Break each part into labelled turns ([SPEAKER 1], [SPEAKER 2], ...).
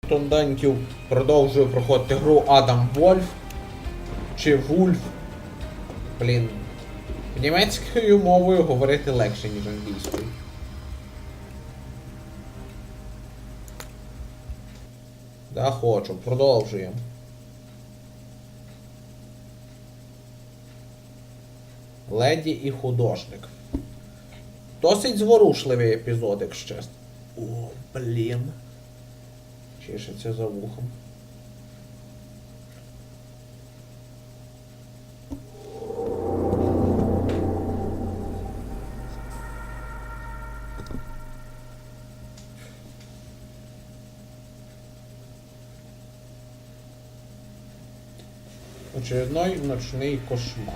[SPEAKER 1] Тонданьків продовжує проходити гру Адам Вольф. Чи Вульф. Блін. Німецькою мовою говорити легше, ніж англійською. Да, хочу. Продовжуємо. Леді і художник. Досить зворушливий епізод, якщо чесно. О, блін. Чешеться за вухом. Очередной ночний кошмар.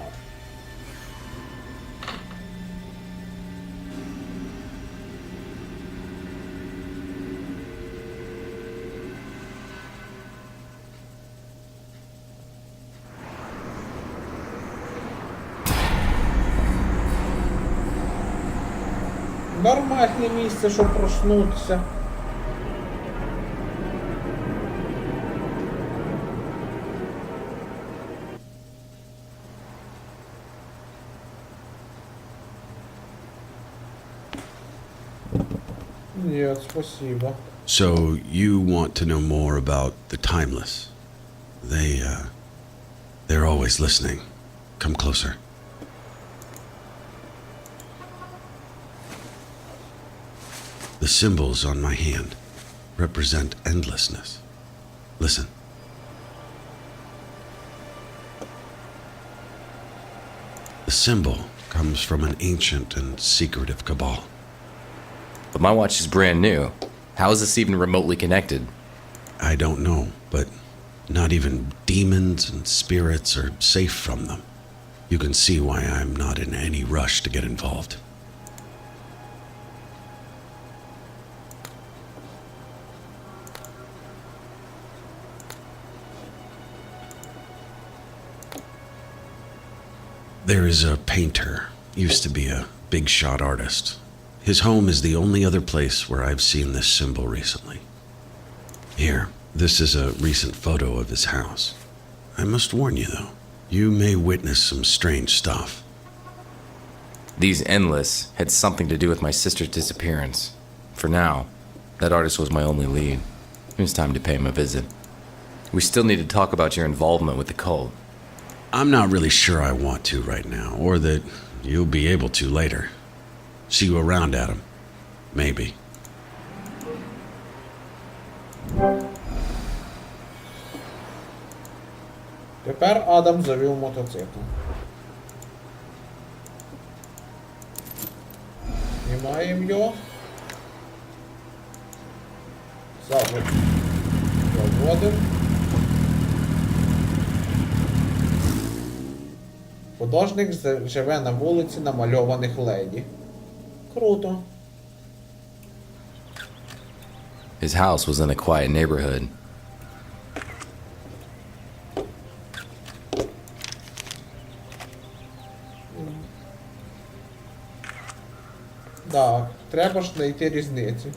[SPEAKER 1] Нормальне місце, щоб проснутися. Нет, спасибо.
[SPEAKER 2] So you want to know more about the Timeless? They're always listening. Come closer. The symbols on my hand represent endlessness. Listen. The symbol comes from an ancient and secretive cabal.
[SPEAKER 3] But my watch is brand new. How is this even remotely connected?
[SPEAKER 2] I don't know, but not even demons and spirits are safe from them. You can see why I'm not in any rush to get involved. There is a painter, used to be a big shot artist. His home is the only other place where I've seen this symbol recently. Here, this is a recent photo of his house. I must warn you though, you may witness some strange stuff.
[SPEAKER 3] These endless had something to do with my sister's disappearance. For now, that artist was my only lead. It was time to pay him a visit. We still need to talk about your involvement with the cult.
[SPEAKER 2] I'm not really sure I want to right now, or that you'll be able to later. See you around, Adam. Maybe.
[SPEAKER 1] Тепер Адам завів мотоцикл. Знімаємо його. Заводимо. Художник живе на вулиці намальованих леді. Круто.
[SPEAKER 3] His house was in a quiet neighborhood.
[SPEAKER 1] Так, треба ж знайти різницю.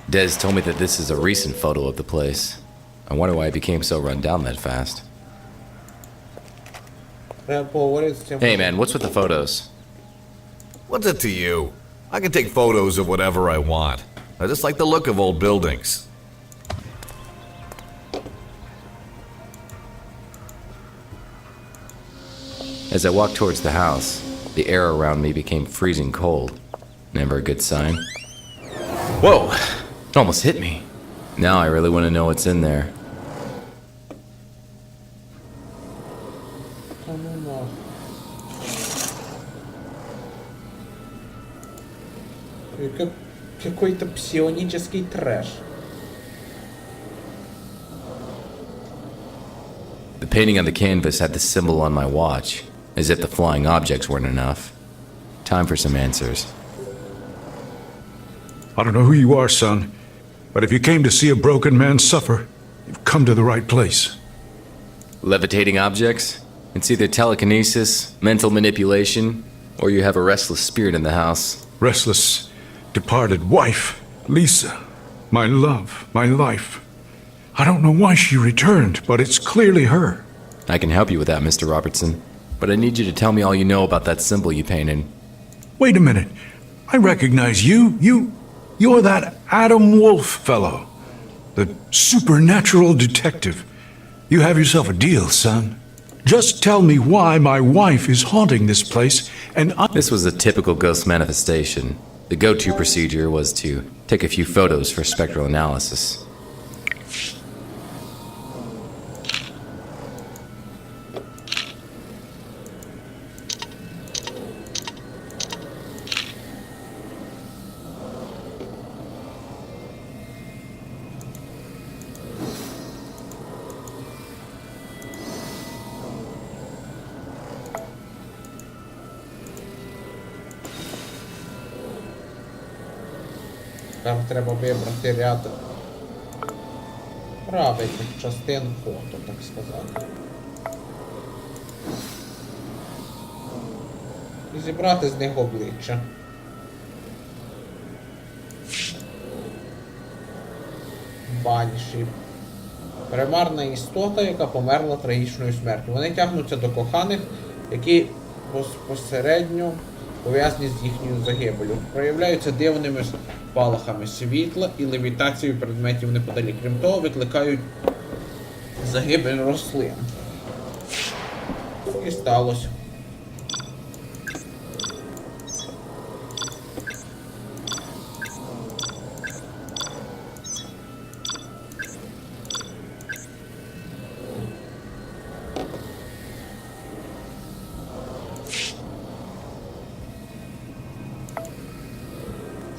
[SPEAKER 3] Des told me that this is a recent photo of the place. I wonder why it became so run down that fast. Hey man, what's with the photos?
[SPEAKER 4] What's it to you? I can take photos of whatever I want. I just like the look of old buildings.
[SPEAKER 3] As I walked towards the house, the air around me became freezing cold. Never a good sign. Whoa! It almost hit me. Now I really want to know what's in there.
[SPEAKER 1] Какой-то псионический трэш.
[SPEAKER 3] The painting on the canvas had the symbol on my watch, as if the flying objects weren't enough. Time for some answers.
[SPEAKER 5] I don't know who you are, son, but if you came to see a broken man suffer, you've come to the right place.
[SPEAKER 3] Levitating objects? It's either telekinesis, mental manipulation, or you have a restless spirit in the house.
[SPEAKER 5] Restless, departed wife, Lisa, my love, my life. I don't know why she returned, but it's clearly her.
[SPEAKER 3] I can help you with that, Mr. Robertson, but I need you to tell me all you know about that symbol you painted.
[SPEAKER 5] Wait a minute. I recognize you. You're that Adam Wolfe fellow. The supernatural detective. You have yourself a deal, son. Just tell me why my wife is haunting this place, and
[SPEAKER 3] This was a typical ghost manifestation. The go-to procedure was to take a few photos for spectral analysis.
[SPEAKER 1] Там треба вибрати ряд правильних частин фото, так сказати. І зібрати з них обличчя. Банші. Примарна істота, яка померла трагічною смертю. Вони тягнуться до коханих, які безпосередньо пов'язані з їхньою загибелью. Проявляються дивними спалахами світла і левітацією предметів неподалік. Крім того, викликають загибель рослин. І сталося.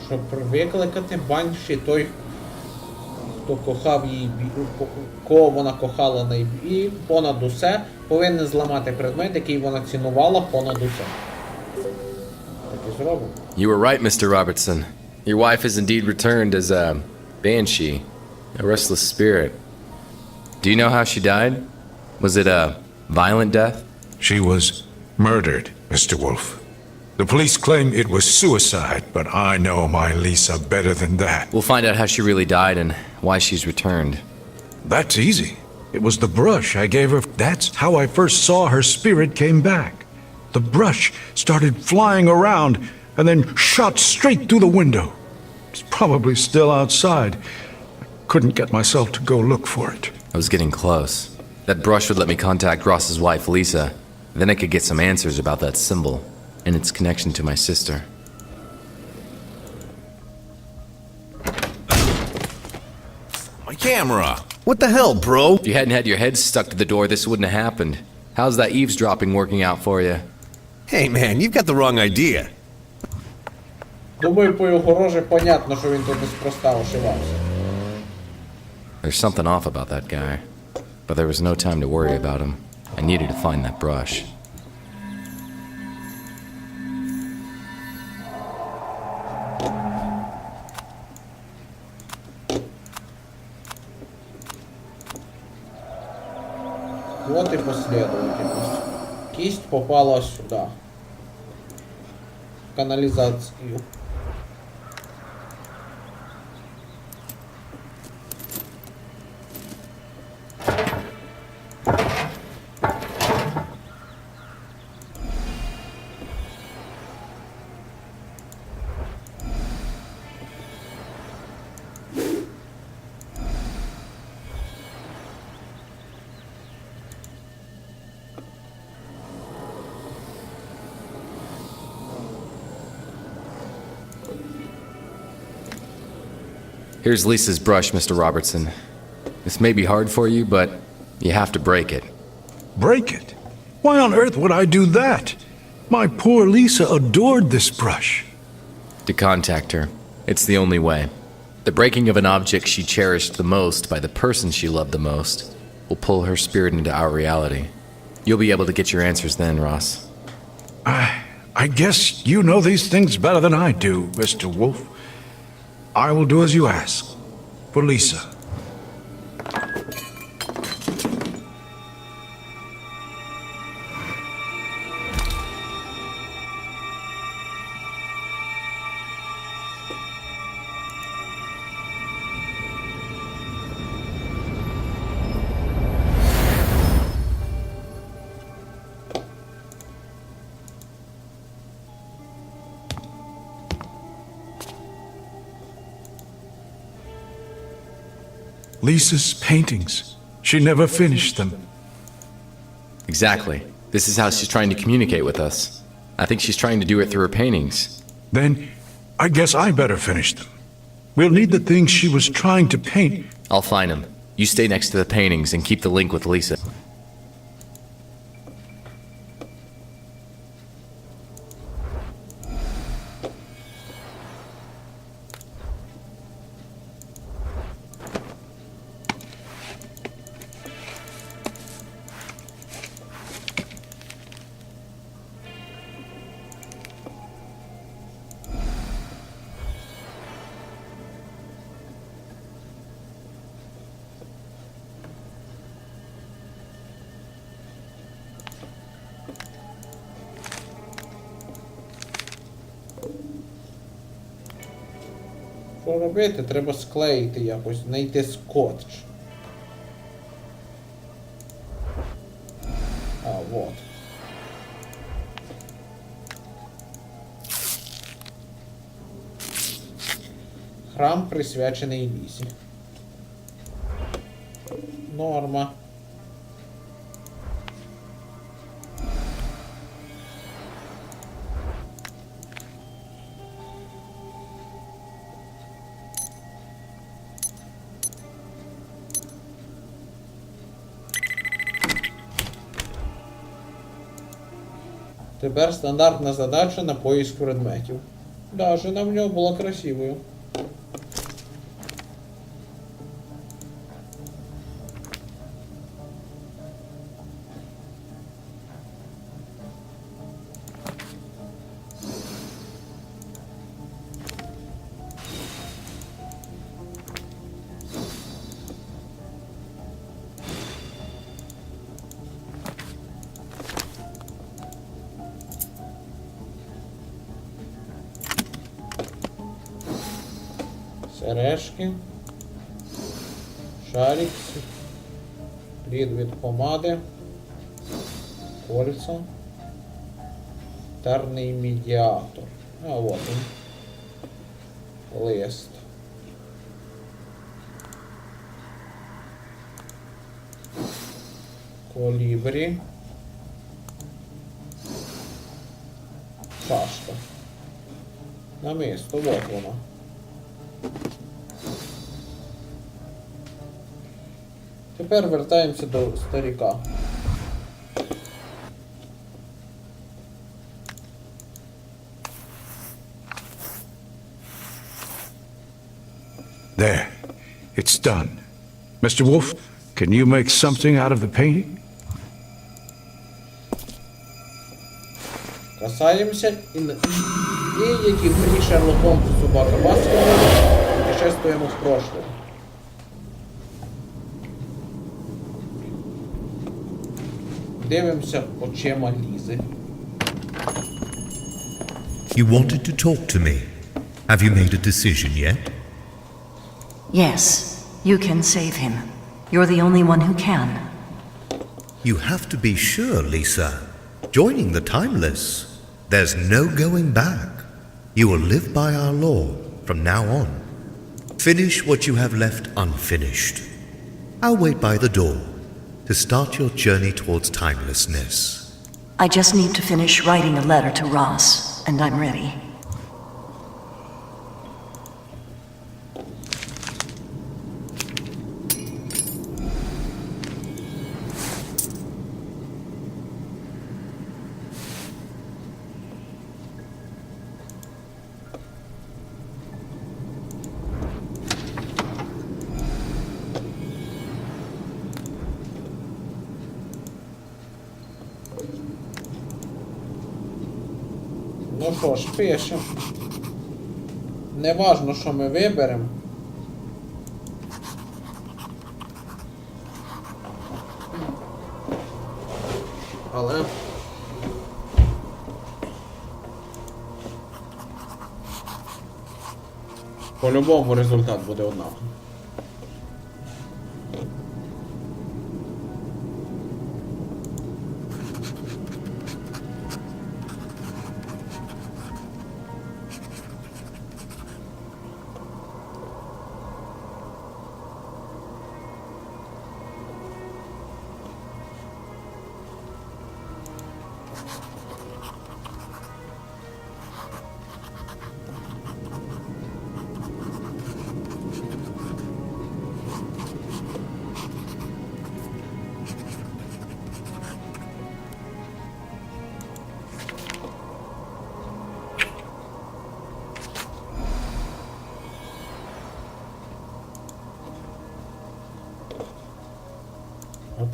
[SPEAKER 1] Щоб викликати банші, той, хто кохав її, кого вона кохала найбільше, понад усе, повинен зламати предмет, який вона цінувала понад усе. Так і зробимо.
[SPEAKER 3] You were right, Mr. Robertson. Your wife has indeed returned as a banshee, a restless spirit. Do you know how she died? Was it a violent death?
[SPEAKER 5] she was murdered, Mr. Wolfe. The police claim it was suicide, but I know my Lisa better than that.
[SPEAKER 3] We'll find out how she really died and why she's returned.
[SPEAKER 5] That's easy. It was the brush I gave her. That's how I first saw her spirit came back. The brush started flying around and then shot straight through the window. It's probably still outside. I couldn't get myself to go look for it.
[SPEAKER 3] I was getting close. That brush would let me contact Ross's wife, Lisa. Then I could get some answers about that symbol and its connection to my sister.
[SPEAKER 4] My camera! What the hell, bro?
[SPEAKER 3] If you hadn't had your head stuck to the door, this wouldn't have happened. How's that eavesdropping working out for you?
[SPEAKER 4] Hey man, you've got the wrong idea.
[SPEAKER 1] Думаю, по його рожі понятно, що він тут неспроста ошивався.
[SPEAKER 3] There's something off about that guy. But there was no time to worry about him. I needed to find that brush.
[SPEAKER 1] Вот и последовательность. Кисть попала сюда. В канализацию.
[SPEAKER 3] Here's Lisa's brush, Mr. Robertson. This may be hard for you, but you have to break it.
[SPEAKER 5] Break it? Why on earth would I do that? My poor Lisa adored this brush.
[SPEAKER 3] To contact her, It's the only way. The breaking of an object she cherished the most by the person she loved the most will pull her spirit into our reality. You'll be able to get your answers then, Ross.
[SPEAKER 5] I guess you know these things better than I do, Mr. Wolfe. I will do as you ask. For Lisa. Lisa's paintings. She never finished them.
[SPEAKER 3] Exactly. This is how she's trying to communicate with us. I think she's trying to do it through her paintings.
[SPEAKER 5] Then, I guess I better finish them. We'll need the things she was trying to paint.
[SPEAKER 3] I'll find them. You stay next to the paintings and keep the link with Lisa.
[SPEAKER 1] Що робити? Треба склеїти якось, знайти скотч. А, вот. Храм присвячений Лісі. Норма. Тепер стандартна задача на поиск предметів. Да, жена в нього була красивою. Сережки, шарик, плід від помади, кольцо, терний медіатор. А вот він. Лист. Колібрі. Шашка. Намисто, вот воно. Тепер вертаємося до старіка.
[SPEAKER 5] There. It's done. Mr. Wolfe, can you make something out of the painting?
[SPEAKER 1] Касаємося і як і в грі Шерлок Холмс собака Баскервілля, путешествуємо в прошлое. Дивимося очима Лізи.
[SPEAKER 6] You wanted to talk to me. Have you made a decision yet?
[SPEAKER 7] Yes, you can save him. You're the only one who can.
[SPEAKER 6] You have to be sure, Lisa. Joining the Timeless, there's no going back. You will live by our law from now on. Finish what you have left unfinished. I'll wait by the door to start your journey towards timelessness.
[SPEAKER 7] I just need to finish writing a letter to Ross, and I'm ready.
[SPEAKER 1] Ну що ж, пишемо. Не важно, що ми виберемо. Але... По-любому результат буде однаковий.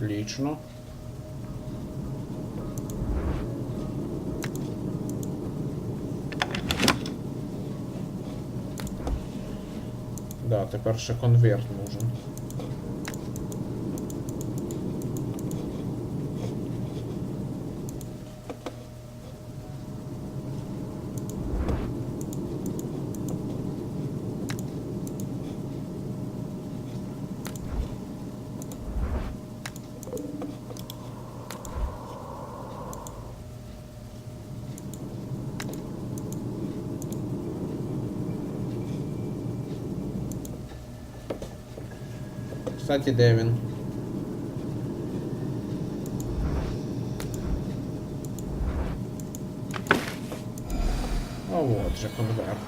[SPEAKER 1] Отлично. Да, тепер ще конверт нужен. Кстати, де він? А вот же конверт.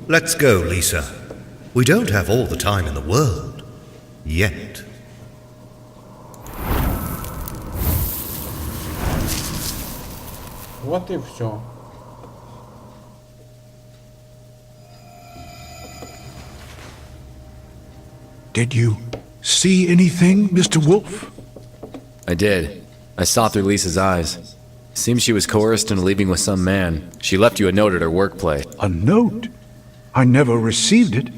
[SPEAKER 6] Let's go, Lisa. We don't have all the time in the world. Yet.
[SPEAKER 1] Вот и все.
[SPEAKER 5] Did you see anything, Mr. Wolfe?
[SPEAKER 3] I did. I saw through Lisa's eyes. Seems she was coerced into leaving with some man. She left you a note at her workplace.
[SPEAKER 5] A note? I never received it.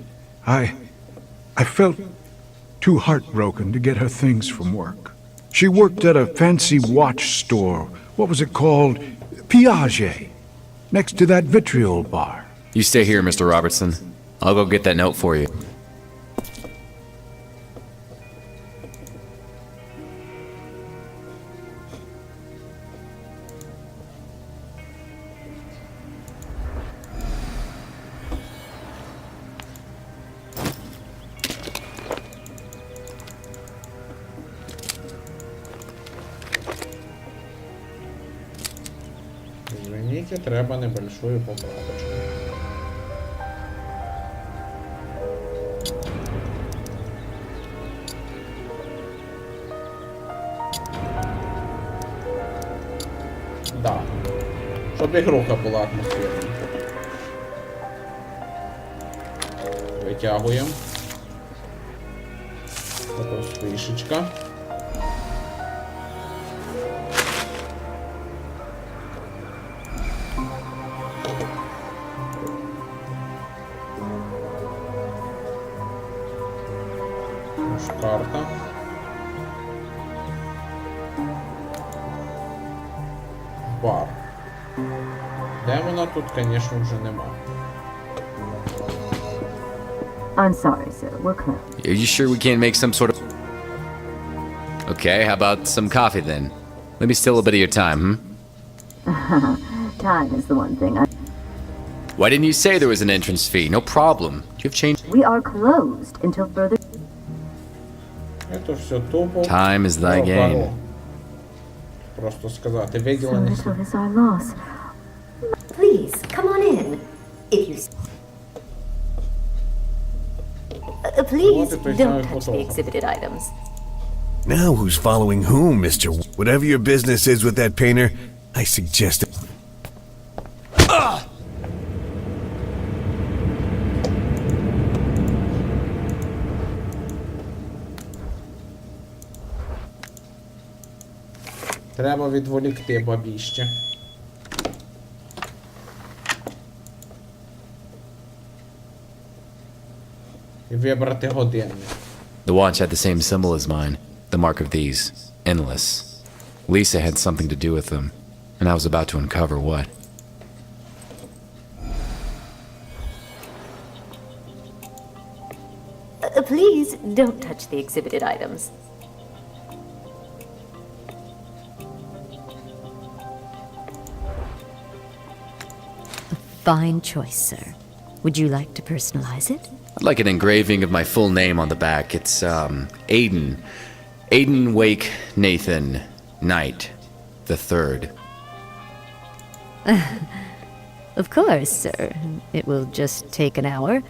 [SPEAKER 5] I felt too heartbroken to get her things from work. She worked at a fancy watch store. What was it called? Piaget. Next to that vitriol bar.
[SPEAKER 3] You stay here, Mr. Robertson. I'll go get that note for you.
[SPEAKER 1] Извините, треба небольшую поправочку. Да. Щоб ігруха була атмосферна. Витягуємо. Така спишечка. Карта. Бар. Демона тут, конечно, вже нема.
[SPEAKER 8] I'm sorry, sir. We're closed.
[SPEAKER 3] Are you sure we can't make some sort of... Okay, how about some coffee then? Let me steal a bit of your time,
[SPEAKER 8] Time is the one thing I...
[SPEAKER 3] Why didn't you say there was an entrance fee? No problem. Do you have change?
[SPEAKER 8] We are closed until further...
[SPEAKER 1] Это все тупо.
[SPEAKER 3] Time is thy gain.
[SPEAKER 1] Просто сказати,
[SPEAKER 8] So
[SPEAKER 1] виділені.
[SPEAKER 8] little is our loss. Please, come on in. If you... please,
[SPEAKER 1] Вот и
[SPEAKER 8] don't
[SPEAKER 1] приезжаю
[SPEAKER 8] touch the
[SPEAKER 1] фотограф.
[SPEAKER 8] exhibited items.
[SPEAKER 9] Now who's following whom, Mr. Whatever your business is with that painter, I suggest it.
[SPEAKER 1] Треба відволікти бабіще. І вибрати годинник.
[SPEAKER 3] The watch had the same symbol as mine, the mark of these, endless. Lisa had something to do with them, and I was about to uncover what.
[SPEAKER 8] Please, don't touch the exhibited items.
[SPEAKER 10] Fine choice, sir. Would you like to personalize it?
[SPEAKER 3] I'd like an engraving of my full name on the back. It's, Aiden. Aiden Wake Nathan Knight the Third.
[SPEAKER 10] Of course, sir. It will just take an hour.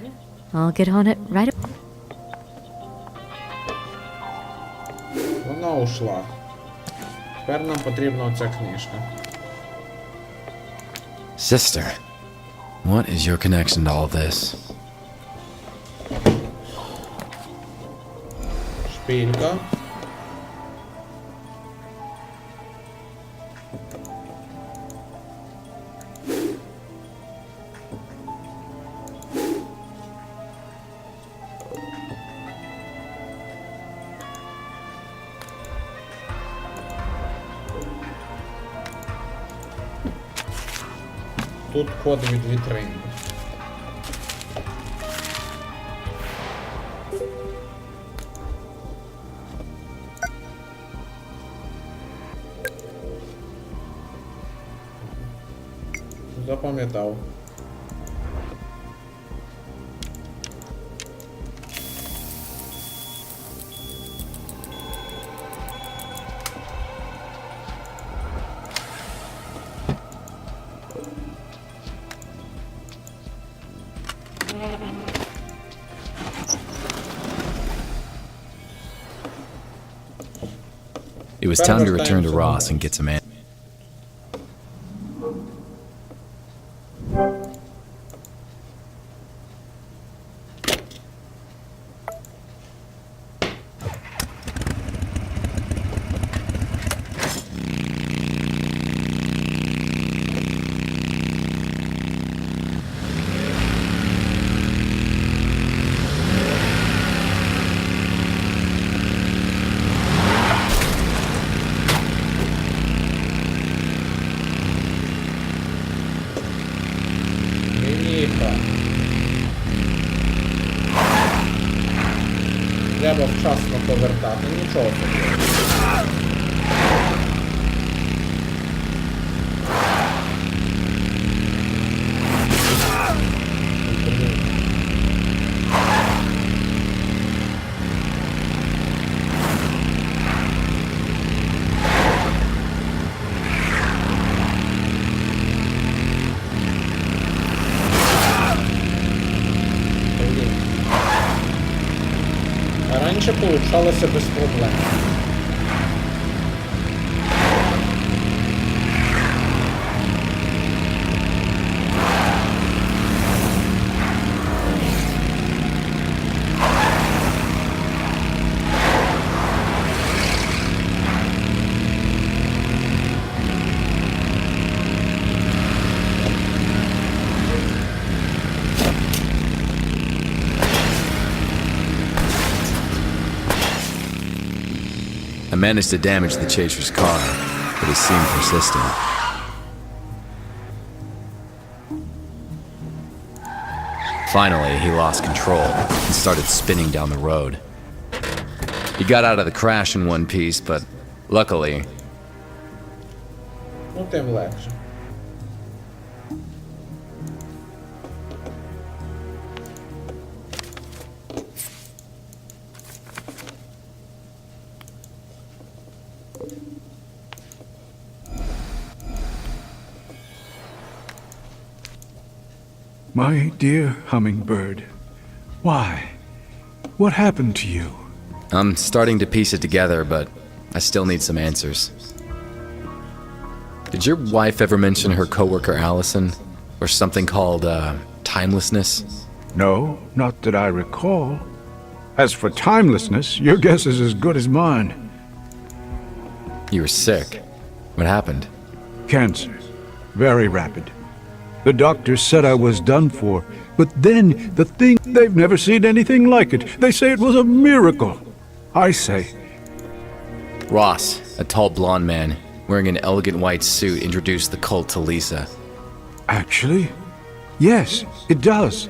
[SPEAKER 10] I'll get on it right away.
[SPEAKER 1] Вона ушла. Тепер нам потрібна оця книжка.
[SPEAKER 3] Sister, what is your connection to all this?
[SPEAKER 1] Шпилька. Тут код від вітрини. Запам'ятав.
[SPEAKER 3] It was time to return to Ross and get some answers.
[SPEAKER 1] Треба вчасно повертати, нічого собі. Раніше получалося без проблем.
[SPEAKER 3] I managed to damage the chaser's car, but he seemed persistent. Finally, he lost control and started spinning down the road. He got out of the crash in one piece, but luckily,
[SPEAKER 1] Ну, тим легше.
[SPEAKER 5] My dear hummingbird, why? What happened to you?
[SPEAKER 3] I'm starting to piece it together, but I still need some answers. Did your wife ever mention her coworker Allison? Or something called, timelessness?
[SPEAKER 5] No, not that I recall. As for timelessness, your guess is as good as mine.
[SPEAKER 3] You were sick. What happened?
[SPEAKER 5] Cancer. Very rapid. The doctors said I was done for, but then they've never seen anything like it. They say it was a miracle. I say,
[SPEAKER 3] Ross, a tall blonde man, wearing an elegant white suit, introduced the cult to Lisa.
[SPEAKER 5] actually, yes, it does.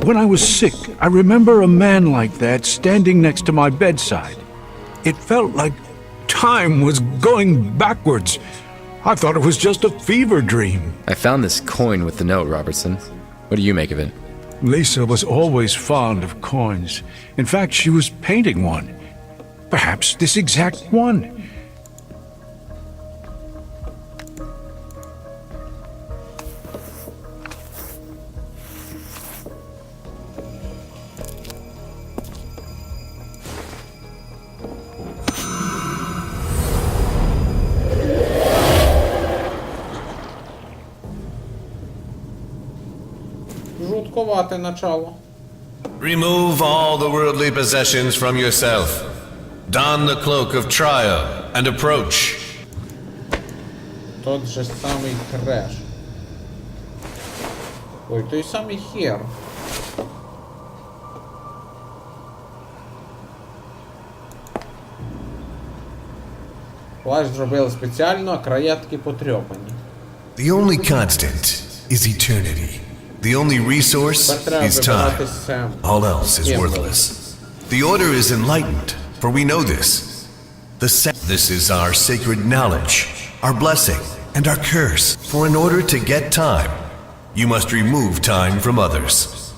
[SPEAKER 5] When I was sick, I remember a man like that standing next to my bedside. It felt like time was going backwards. I thought it was just a fever dream.
[SPEAKER 3] I found this coin with the note, Robertson. What do you make of it?
[SPEAKER 5] Lisa was always fond of coins. In fact, she was painting one. Perhaps this exact one.
[SPEAKER 1] Жутковате начало.
[SPEAKER 4] Remove all the worldly possessions from yourself. Don the cloak of trial and approach.
[SPEAKER 1] Тот же самий треш. Ой, той самий хер. Плащ зробили спеціально, а края таки потрьопані.
[SPEAKER 4] The only constant is eternity. The only resource is time. All else is worthless. The order is enlightened, for we know this. This is our sacred knowledge, our blessing, and our curse. For in order to get time, you must remove time from others.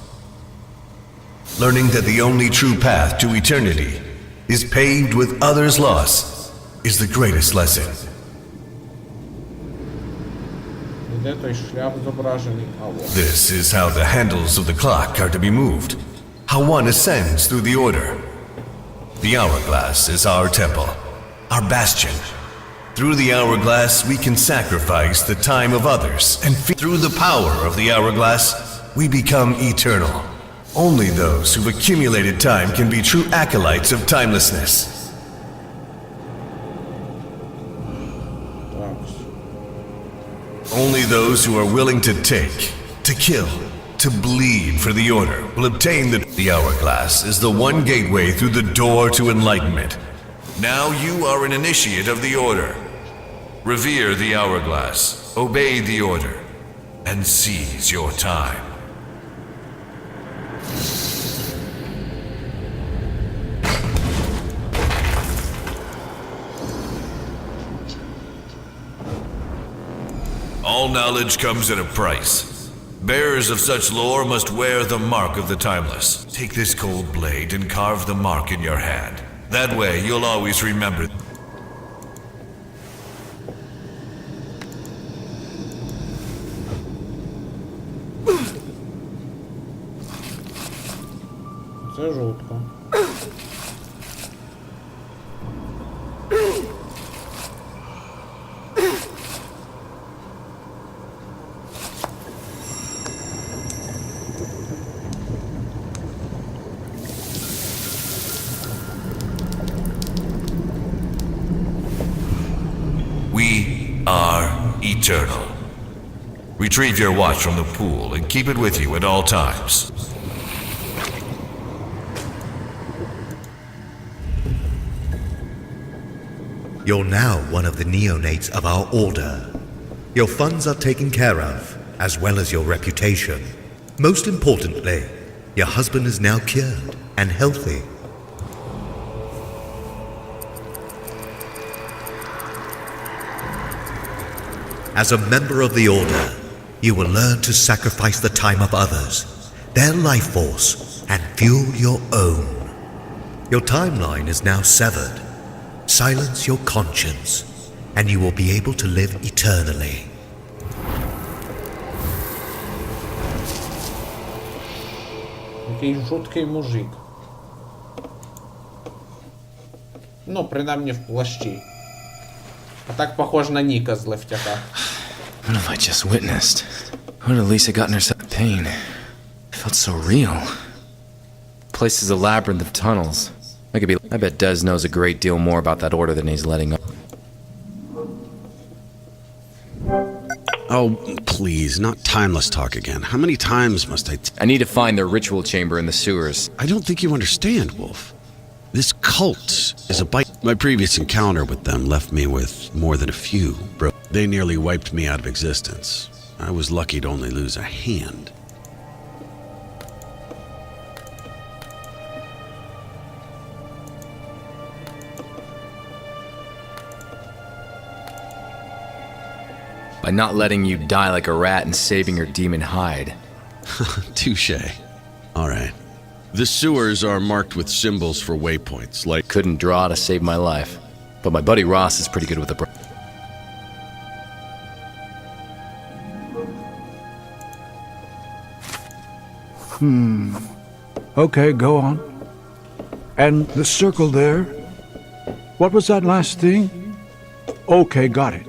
[SPEAKER 4] Learning that the only true path to eternity is paved with others' loss is the greatest lesson.
[SPEAKER 1] Де той шлях зображений?
[SPEAKER 4] This is how the handles of the clock are to be moved, how one ascends through the order. The hourglass is our temple, our bastion. Through the hourglass, we can sacrifice the time of others, and through the power of the hourglass, we become eternal. Only those who've accumulated time can be true acolytes of timelessness. Only those who are willing to take, to kill, to bleed for the order will obtain the hourglass is the one gateway through the door to enlightenment. Now you are an initiate of the order. Revere the hourglass, obey the order, and seize your time. All knowledge comes at a price. Bearers of such lore must wear the mark of the timeless. Take this cold blade and carve the mark in your hand. That way, you'll always remember.
[SPEAKER 1] Це жутко.
[SPEAKER 4] We are eternal. Retrieve your watch from the pool and keep it with you at all times.
[SPEAKER 6] You're now one of the neonates of our order. Your funds are taken care of, as well as your reputation. Most importantly, your husband is now cured and healthy. As a member of the Order, you will learn to sacrifice the time of others, their life force, and fuel your own. Your timeline is now severed. Silence your conscience, and you will be able to live eternally.
[SPEAKER 1] який жуткий мужик. Ну, принаймні в плащі. А так похож на Ніка з Левтяка.
[SPEAKER 3] What have I just witnessed? What had Lisa gotten herself in pain? It felt so real. The place is a labyrinth of tunnels. I bet Des knows a great deal more about that order than he's letting on.
[SPEAKER 2] Oh, please, not timeless talk again. How many times must
[SPEAKER 3] I need to find their ritual chamber in the sewers.
[SPEAKER 2] I don't think you understand, Wolfe. This cult is a bite. My previous encounter with them left me with more than a few, bro. They nearly wiped me out of existence. I was lucky to only lose a hand.
[SPEAKER 3] By not letting you die like a rat and saving your demon hide.
[SPEAKER 2] Touche. All right. The sewers are marked with symbols for waypoints, like...
[SPEAKER 3] Couldn't draw to save my life. But my buddy Ross is pretty good with the...
[SPEAKER 5] Okay, go on. And the circle there? What was that last thing? Okay, got it.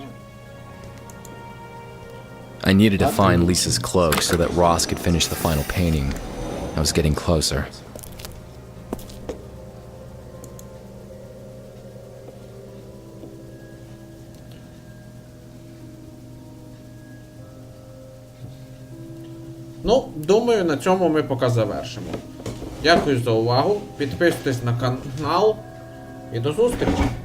[SPEAKER 3] I needed to find Lisa's cloak so that Ross could finish the final painting. I was getting closer.
[SPEAKER 1] Ну, думаю, на цьому ми поки завершимо. Дякую за увагу. Підписуйтесь на канал і до зустрічі!